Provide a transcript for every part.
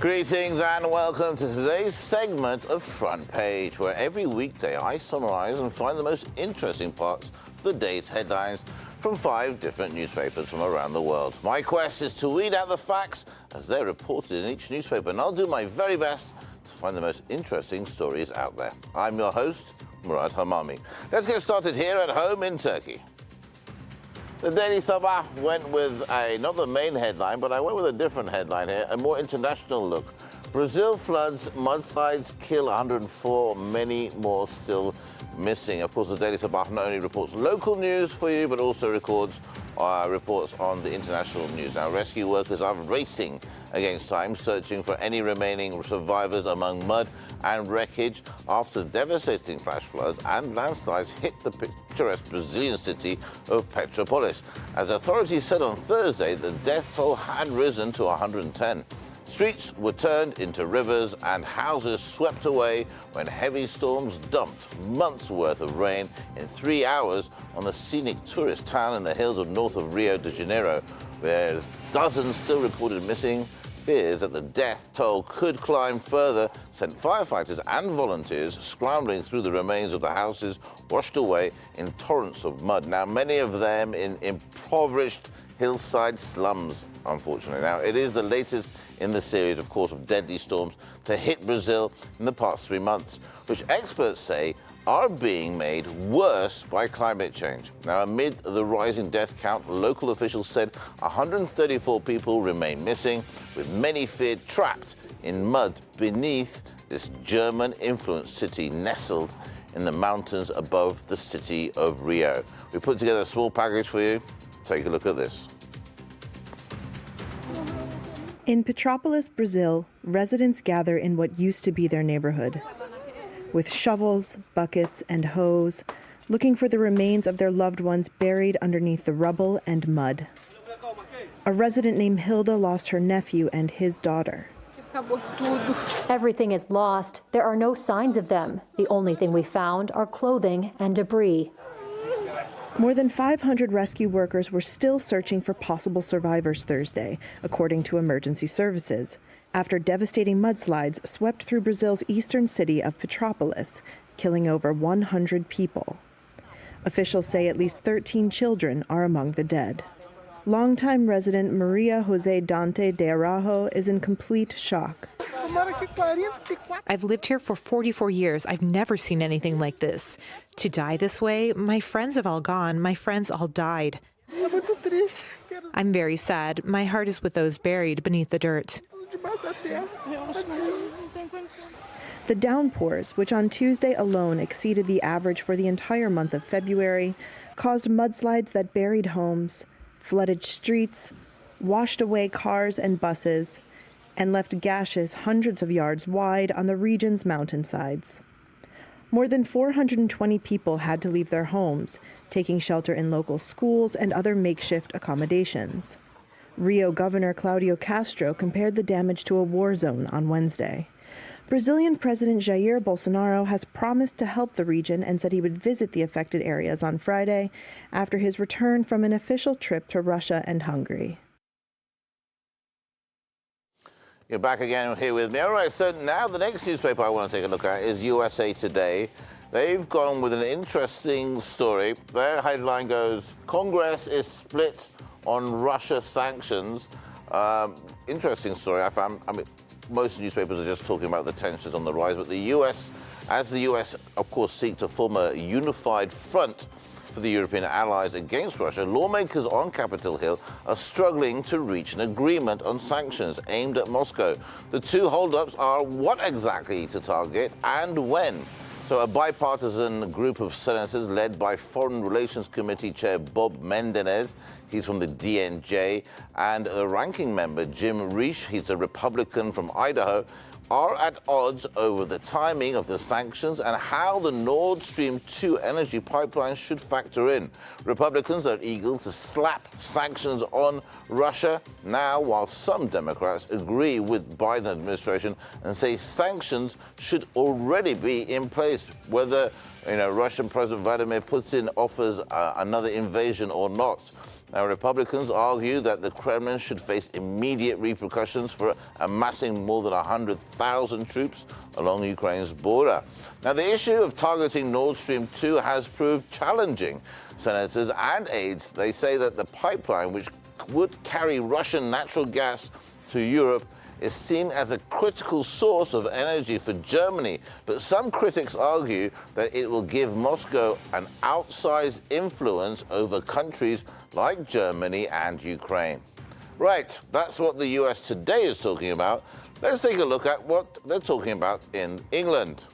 Greetings and welcome to today's segment of Front Page, where every weekday I summarize and find the most interesting parts of the day's headlines from 5 different newspapers from around the world. My quest is to weed out the facts as they're reported in each newspaper, and I'll do my very best to find the most interesting stories out there. I'm your host, Murad Hamami. Let's get started here at home in Turkey. The Daily Sabah went with not the main headline, but I went with a different headline here, a more international look. Brazil floods, mudslides kill 104, many more still missing. Of course, the Daily Sabah not only reports local news for you, but also records reports on the international news. Now, rescue workers are racing against time, searching for any remaining survivors among mud and wreckage after devastating flash floods and landslides hit the picturesque Brazilian city of Petropolis. As authorities said on Thursday, the death toll had risen to 110. Streets were turned into rivers and houses swept away when heavy storms dumped months' worth of rain in 3 hours on the scenic tourist town in the hills of north of Rio de Janeiro, where dozens still reported missing. Fears that the death toll could climb further sent firefighters and volunteers scrambling through the remains of the houses washed away in torrents of mud. Now, many of them in impoverished hillside slums, unfortunately. Now, it is the latest in the series, of course, of deadly storms to hit Brazil in the past 3 months, which experts say are being made worse by climate change. Now, amid the rising death count, local officials said 134 people remain missing, with many feared trapped in mud beneath this German-influenced city nestled in the mountains above the city of Rio. We put together a small package for you. Take a look at this. In Petropolis, Brazil, residents gather in what used to be their neighborhood. With shovels, buckets, and hose, looking for the remains of their loved ones buried underneath the rubble and mud. A resident named Hilda lost her nephew and his daughter. Everything is lost. There are no signs of them. The only thing we found are clothing and debris. More than 500 rescue workers were still searching for possible survivors Thursday, according to emergency services, after devastating mudslides swept through Brazil's eastern city of Petropolis, killing over 100 people. Officials say at least 13 children are among the dead. Longtime resident Maria José Dante de Araujo is in complete shock. I've lived here for 44 years. I've never seen anything like this. To die this way, my friends have all gone. My friends all died. I'm very sad. My heart is with those buried beneath the dirt. The downpours, which on Tuesday alone exceeded the average for the entire month of February, caused mudslides that buried homes, flooded streets, washed away cars and buses, and left gashes hundreds of yards wide on the region's mountainsides. More than 420 people had to leave their homes, taking shelter in local schools and other makeshift accommodations. Rio Governor Claudio Castro compared the damage to a war zone on Wednesday. Brazilian President Jair Bolsonaro has promised to help the region and said he would visit the affected areas on Friday after his return from an official trip to Russia and Hungary. You're back again here with me. All right, so now the next newspaper I want to take a look at is USA Today. They've gone with an interesting story. Their headline goes, Congress is split on Russia sanctions. Interesting story, I found. I mean, most newspapers are just talking about the tensions on the rise, but the US, as the US, of course, seek to form a unified front for the European allies against Russia, lawmakers on Capitol Hill are struggling to reach an agreement on sanctions aimed at Moscow. The two holdups are what exactly to target and when. So a bipartisan group of senators led by Foreign Relations Committee Chair Bob Menendez, he's from the DNJ, and the ranking member Jim Risch, he's a Republican from Idaho, are at odds over the timing of the sanctions and how the Nord Stream 2 energy pipeline should factor in. Republicans are eager to slap sanctions on Russia now, while some Democrats agree with Biden administration and say sanctions should already be in place, whether Russian President Vladimir Putin offers another invasion or not. Now, Republicans argue that the Kremlin should face immediate repercussions for amassing more than 100,000 troops along Ukraine's border. Now, the issue of targeting Nord Stream 2 has proved challenging. Senators and aides, they say that the pipeline, which would carry Russian natural gas to Europe, is seen as a critical source of energy for Germany. But some critics argue that it will give Moscow an outsized influence over countries like Germany and Ukraine. Right, that's what the US Today is talking about. Let's take a look at what they're talking about in England.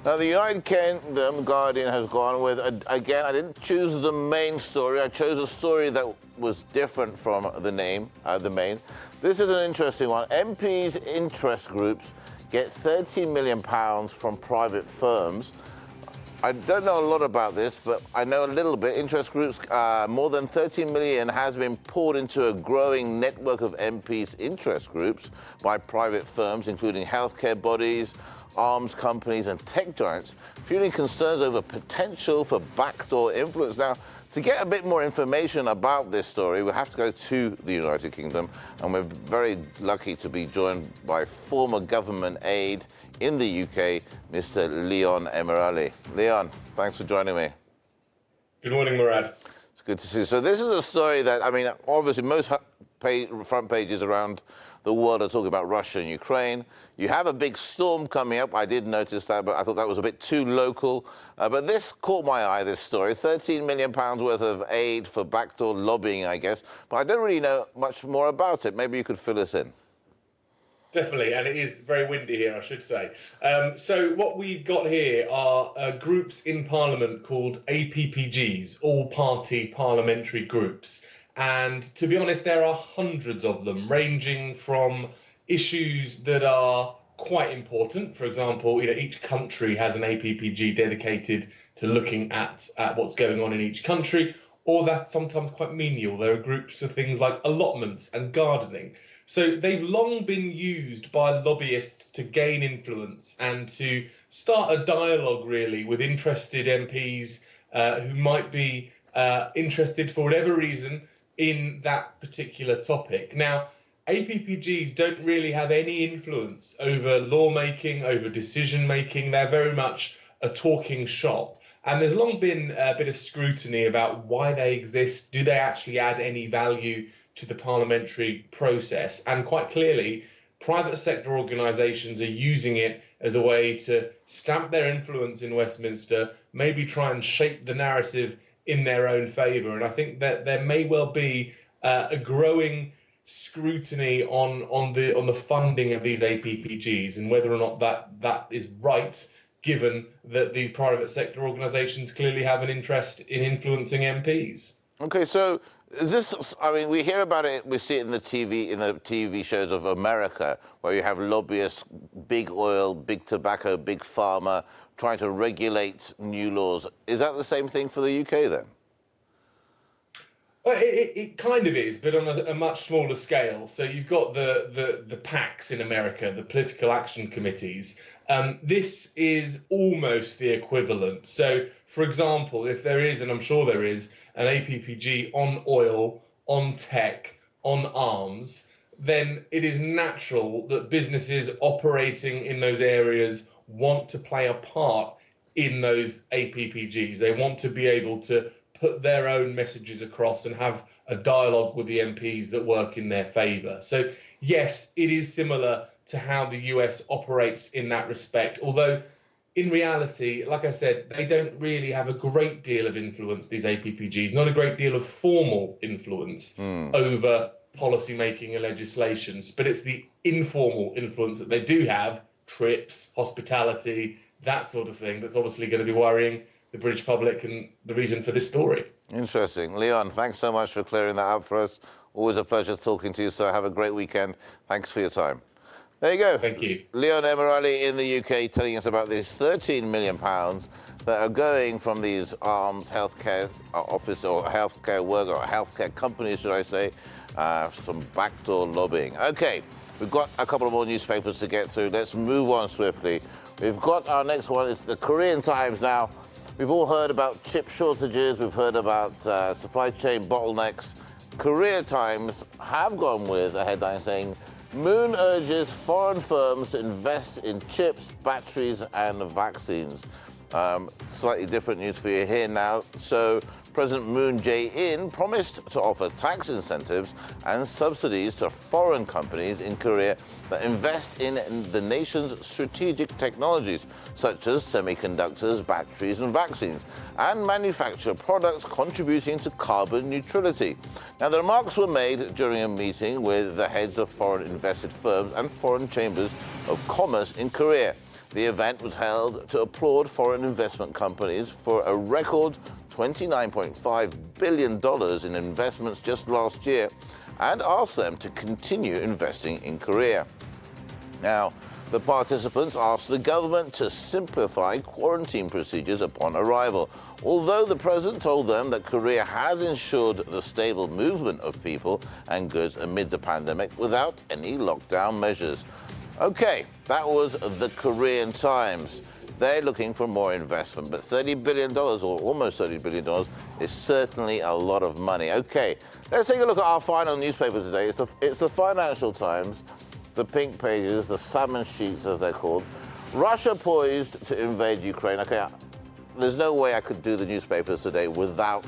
Now, the United Kingdom Guardian has gone with, again, I didn't choose the main story. I chose a story that was different from the main. This is an interesting one. MPs' interest groups get £13 million from private firms. I don't know a lot about this, but I know a little bit. Interest groups, more than 13 million has been poured into a growing network of MPs' interest groups by private firms, including healthcare bodies, arms companies and tech giants, fueling concerns over potential for backdoor influence. Now, to get a bit more information about this story, we have to go to the United Kingdom, and we're very lucky to be joined by former government aide in the UK, Mr. Leon Emirali. Leon, thanks for joining me. Good morning, Murad. It's good to see you. So this is a story that, I mean, obviously most front pages around the world are talking about Russia and Ukraine. You have a big storm coming up. I did notice that, but I thought that was a bit too local. But this caught my eye, this story. £13 million worth of aid for backdoor lobbying, I guess. But I don't really know much more about it. Maybe you could fill us in. Definitely, and it is very windy here, I should say. So what we've got here are groups in Parliament called APPGs, all-party parliamentary groups. And to be honest, there are hundreds of them, ranging from issues that are quite important. For example, each country has an APPG dedicated to looking at what's going on in each country, or that's sometimes quite menial. There are groups for things like allotments and gardening. So they've long been used by lobbyists to gain influence and to start a dialogue, really, with interested MPs who might be interested, for whatever reason, in that particular topic. Now, APPGs don't really have any influence over lawmaking, over decision-making. They're very much a talking shop. And there's long been a bit of scrutiny about why they exist. Do they actually add any value to the parliamentary process? And quite clearly, private sector organisations are using it as a way to stamp their influence in Westminster, maybe try and shape the narrative in their own favour. And I think that there may well be a growing scrutiny on the funding of these APPGs and whether or not that is right, given that these private sector organisations clearly have an interest in influencing MPs. Okay, so is this, I mean, we hear about it, we see it in the TV shows of America, where you have lobbyists, big oil, big tobacco, big pharma, trying to regulate new laws. Is that the same thing for the UK then? Well, it kind of is, but on a much smaller scale. So you've got the PACs in America, the political action committees. This is almost the equivalent. So, for example, if there is, and I'm sure there is, an APPG on oil, on tech, on arms, then it is natural that businesses operating in those areas want to play a part in those APPGs. They want to be able to put their own messages across and have a dialogue with the MPs that work in their favour. So, yes, it is similar to how the US operates in that respect, although in reality, like I said, they don't really have a great deal of influence, these APPGs, not a great deal of formal influence over policy making and legislations, but it's the informal influence that they do have, trips, hospitality, that sort of thing, that's obviously going to be worrying the British public and the reason for this story. Interesting. Leon, thanks so much for clearing that up for us. Always a pleasure talking to you, so have a great weekend. Thanks for your time. There you go. Thank you. Leon Emirali in the UK telling us about these £13 million that are going from these arms healthcare office or healthcare work or healthcare companies, should I say, some backdoor lobbying. Okay, we've got a couple of more newspapers to get through. Let's move on swiftly. We've got our next one. It's the Korean Times now. We've all heard about chip shortages, we've heard about supply chain bottlenecks. Korea Times have gone with a headline saying, Moon urges foreign firms to invest in chips, batteries and vaccines. Slightly different news for you here now. So President Moon Jae-in promised to offer tax incentives and subsidies to foreign companies in Korea that invest in the nation's strategic technologies, such as semiconductors, batteries and vaccines, and manufacture products contributing to carbon neutrality. Now, the remarks were made during a meeting with the heads of foreign invested firms and foreign chambers of commerce in Korea. The event was held to applaud foreign investment companies for a record $29.5 billion in investments just last year and asked them to continue investing in Korea. Now, the participants asked the government to simplify quarantine procedures upon arrival, although the president told them that Korea has ensured the stable movement of people and goods amid the pandemic without any lockdown measures. Okay, that was the Korean Times. They're looking for more investment, but $30 billion, or almost $30 billion, is certainly a lot of money. Okay, let's take a look at our final newspaper today. It's the Financial Times, the pink pages, the salmon sheets, as they're called. Russia poised to invade Ukraine. Okay, there's no way I could do the newspapers today without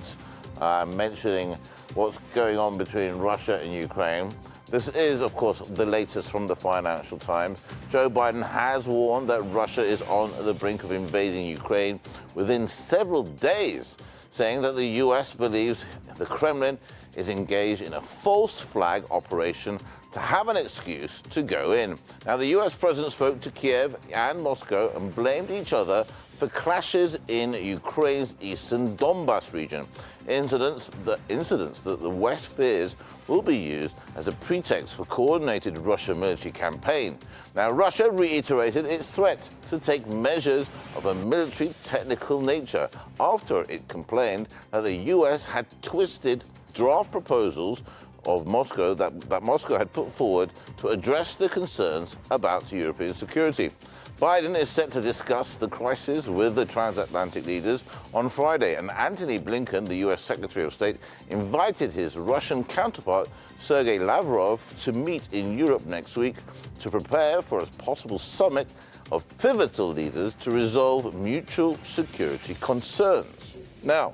mentioning what's going on between Russia and Ukraine. This is, of course, the latest from the Financial Times. Joe Biden has warned that Russia is on the brink of invading Ukraine within several days, saying that the U.S. believes the Kremlin is engaged in a false flag operation to have an excuse to go in. Now, the U.S. president spoke to Kiev and Moscow and blamed each other for clashes in Ukraine's eastern Donbas region, incidents that the West fears will be used as a pretext for coordinated Russian military campaign. Now, Russia reiterated its threat to take measures of a military technical nature after it complained that the U.S. had twisted draft proposals of Moscow that Moscow had put forward to address the concerns about European security. Biden is set to discuss the crisis with the transatlantic leaders on Friday, and Antony Blinken, the U.S. Secretary of State, invited his Russian counterpart, Sergei Lavrov, to meet in Europe next week to prepare for a possible summit of pivotal leaders to resolve mutual security concerns. Now,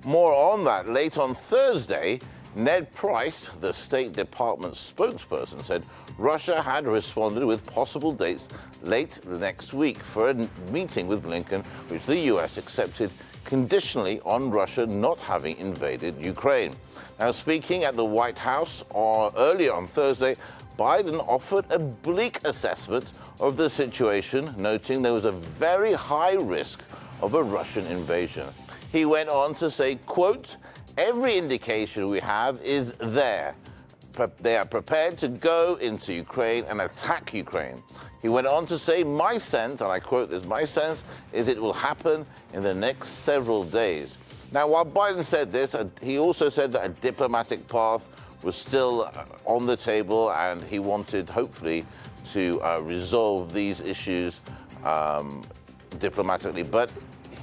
more on that. Late on Thursday, Ned Price, the State Department spokesperson, said Russia had responded with possible dates late next week for a meeting with Blinken, which the U.S. accepted conditionally on Russia not having invaded Ukraine. Now, speaking at the White House earlier on Thursday, Biden offered a bleak assessment of the situation, noting there was a very high risk of a Russian invasion. He went on to say, quote, "Every indication we have is there. They are prepared to go into Ukraine and attack Ukraine." He went on to say, "My sense," and I quote this, "my sense is it will happen in the next several days." Now, while Biden said this, he also said that a diplomatic path was still on the table, and he wanted, hopefully, to resolve these issues diplomatically. But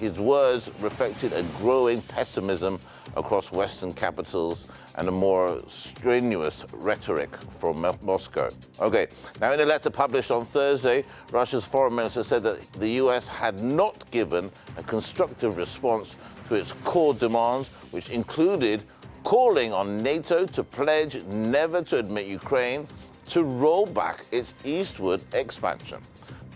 his words reflected a growing pessimism across Western capitals and a more strenuous rhetoric from Moscow. Okay, now in a letter published on Thursday, Russia's foreign minister said that the U.S. had not given a constructive response to its core demands, which included calling on NATO to pledge never to admit Ukraine to roll back its eastward expansion.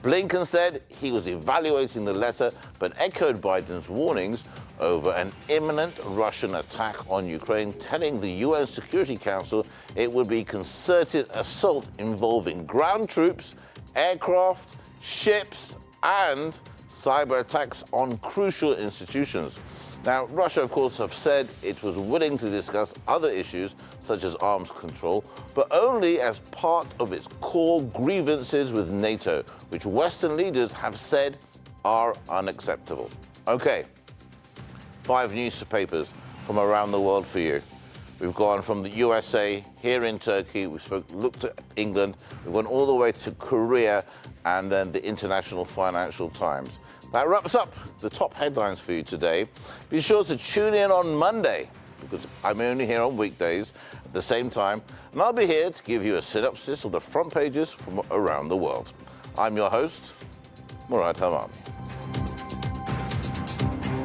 Blinken said he was evaluating the letter, but echoed Biden's warnings over an imminent Russian attack on Ukraine, telling the UN Security Council it would be concerted assault involving ground troops, aircraft, ships, and cyber attacks on crucial institutions. Now, Russia, of course, have said it was willing to discuss other issues, such as arms control, but only as part of its core grievances with NATO, which Western leaders have said are unacceptable. Okay, 5 newspapers from around the world for you. We've gone from the USA, here in Turkey, looked at England, we've gone all the way to Korea, and then the International Financial Times. That wraps up the top headlines for you today. Be sure to tune in on Monday, because I'm only here on weekdays at the same time, and I'll be here to give you a synopsis of the front pages from around the world. I'm your host, Murad Hamam.